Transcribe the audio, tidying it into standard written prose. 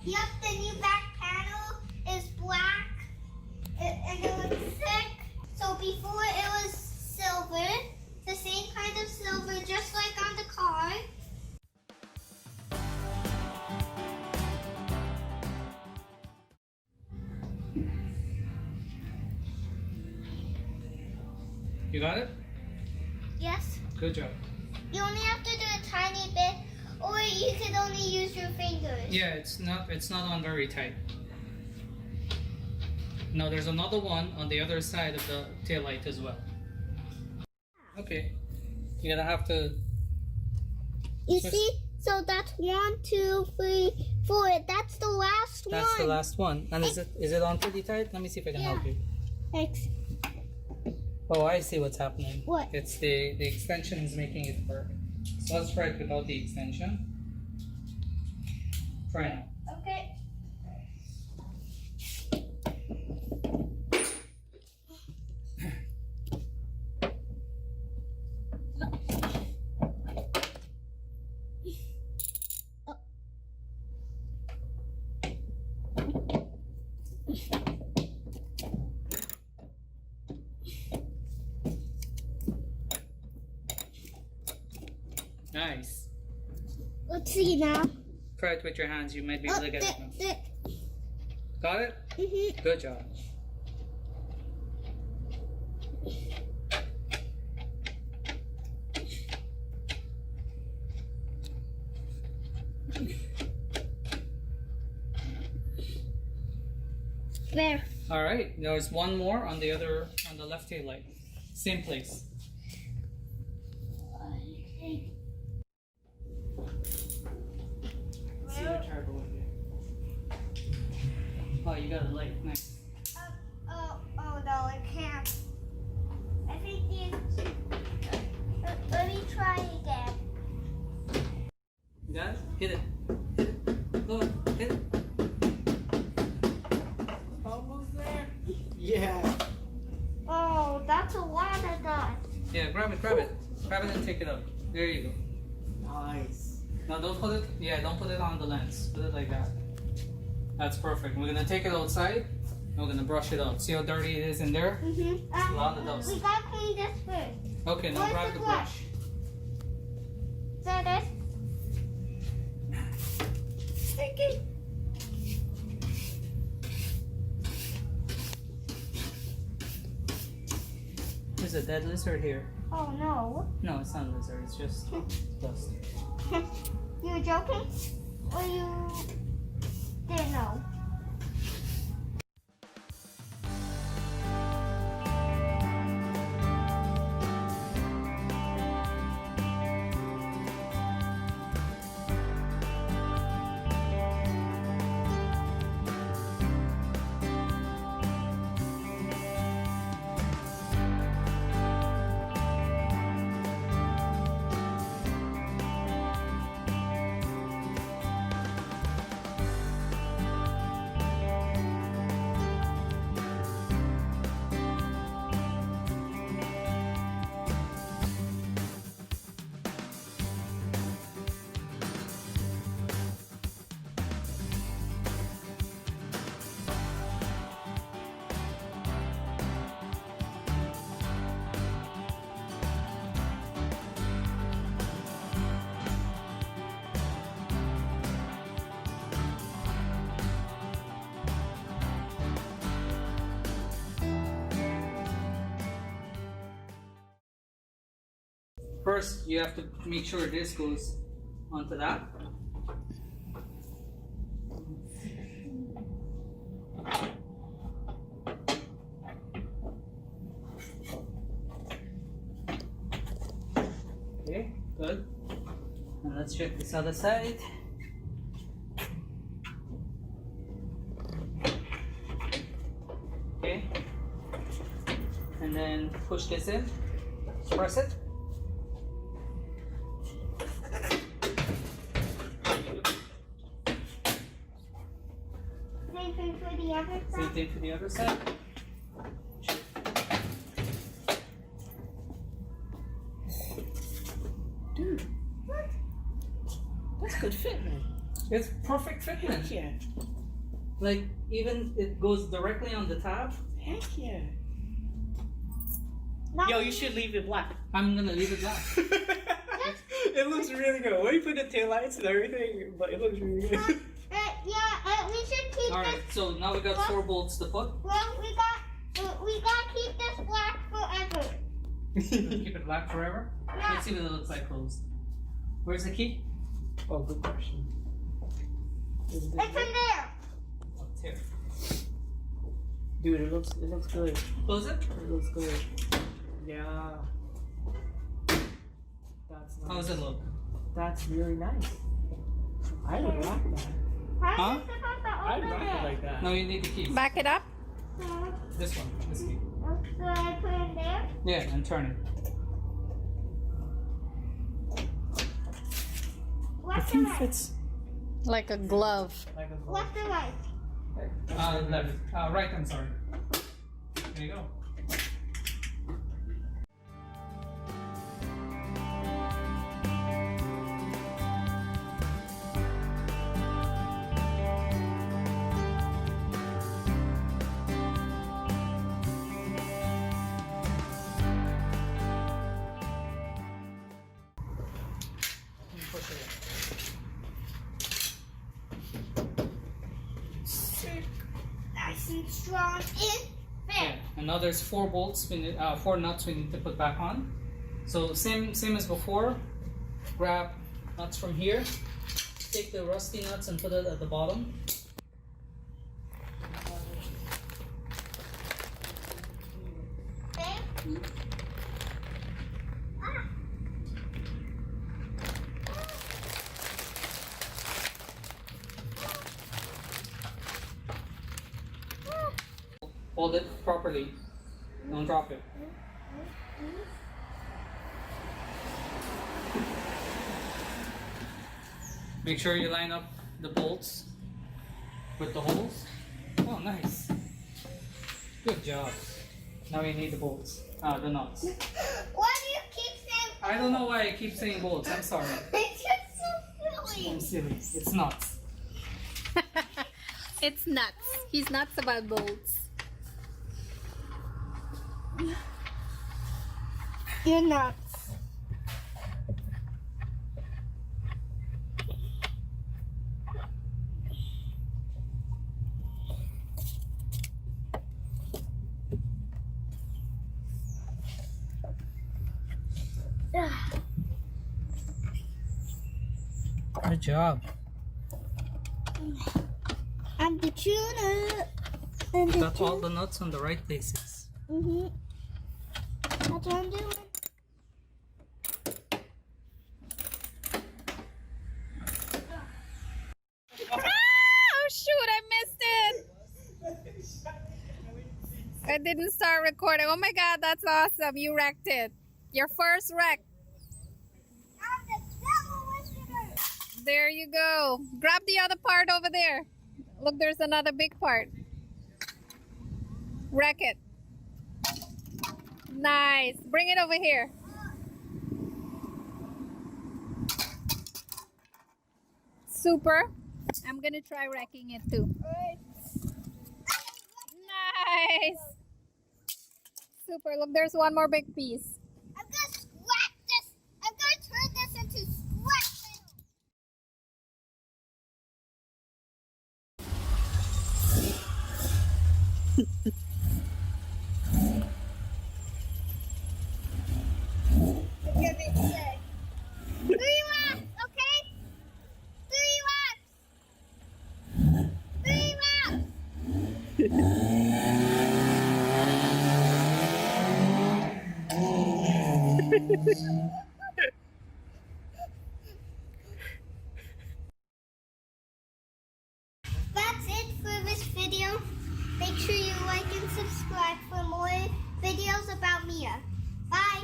Yep, the new back panel is black and it looks thick. So before it was silver, the same kind of silver, just like on the car. You got it? Yes. Good job. You only have to do a tiny bit, or you could only use your fingers. Yeah, it's not on very tight. No, there's another one on the other side of the tail light as well. Okay. You're gonna have to You see? So that's 1, 2, 3, 4. That's the last one. That's the last one. And is it on pretty tight? Let me see if I can help you. Thanks. Oh, I see what's happening. What? It's the extension is making it work. So let's try it without the extension. Try now. Okay. Nice. Let's see now. Try it with your hands. You might be able to get it now. Got it? Mm-hmm. Good job. There. All right. There's one more on the left tail light. Same place. See the turbo in here. Oh, you got a light. Nice. Oh no, I can't. I think let me try again. You got it? Hit it. Hit it. Go on. Hit it. Almost there. Yeah. Oh, that's a lot of that. Yeah, grab it, grab it. Grab it and take it up. There you go. Nice. Now don't put it, don't put it on the lens. Put it like that. That's perfect. We're gonna take it outside and we're gonna brush it out. See how dirty it is in there? Mm-hmm. A lot of dust. We gotta clean this first. Okay, now Where's grab the the brush? brush. Is that it? Sticky. There's a dead lizard here. Oh no. No, it's not a lizard, it's just dust. You joking? Or you didn't know? First, you have to make sure this goes onto that. Okay, good. And let's check this other side. Okay. And then push this in. Press it. Same thing for the other Same side. thing for the other side. Dude, What? that's good fit, man. It's perfect fitment. Heck yeah. Like, even it goes directly on the tab. Heck yeah. Not Yo, you should leave it black. I'm gonna leave it black. It looks really good. When you put the taillights and everything, but it looks really good. we should keep Alright, this. so now we got 4 bolts to put. Well, we got to keep this black forever. Keep it black forever? Yeah. Let's see what it looks like closed. Where's the key? Oh, good question. It's in there. Up here. Dude, it looks good. Close it? It looks good. Yeah. That's nice. How does it look? That's really nice. I would like that. How Huh? is it supposed to I'd open rock it like that. No, you need the key. Back it up. This one. This key. So I put it there. Yeah, and turn it. What's the right? fits. Like a glove. Like a What's the right? Left. Right, I'm sorry. There you go. Push it in. Nice and strong and Yeah, fit. and now there's 4 bolts, 4 nuts we need to put back on. So same as before. Grab nuts from here. Take the rusty nuts and put it at the bottom. Okay? Ah. Hold it properly. Don't drop it. Make sure you line up the bolts with the holes. Oh, nice. Good job. Now you need the bolts. The nuts. Why do you keep saying? I don't know why I keep saying bolts. I'm sorry. It's just so I'm silly. silly. It's nuts. It's nuts. He's nuts about bolts. You're nuts. Good job. I'm the tuner. And the Got all the nuts on the right places. That's what I'm doing. Oh shoot, I missed it. I didn't start recording. Oh my god, that's awesome. You wrecked it. Your first wreck. I'm the devil wizard. There you go. Grab the other part over there. Look, there's another big part. Wreck it. Nice. Bring it over here. Super. I'm gonna try wrecking it too. Nice. Super. Look, there's one more big piece. I'm gonna scratch this. I'm gonna turn this into scratch metal. Give it sick. 3 laps, okay? 3 laps. 3 laps. That's it for this video. Make sure you like and subscribe for more videos about Mia. Bye.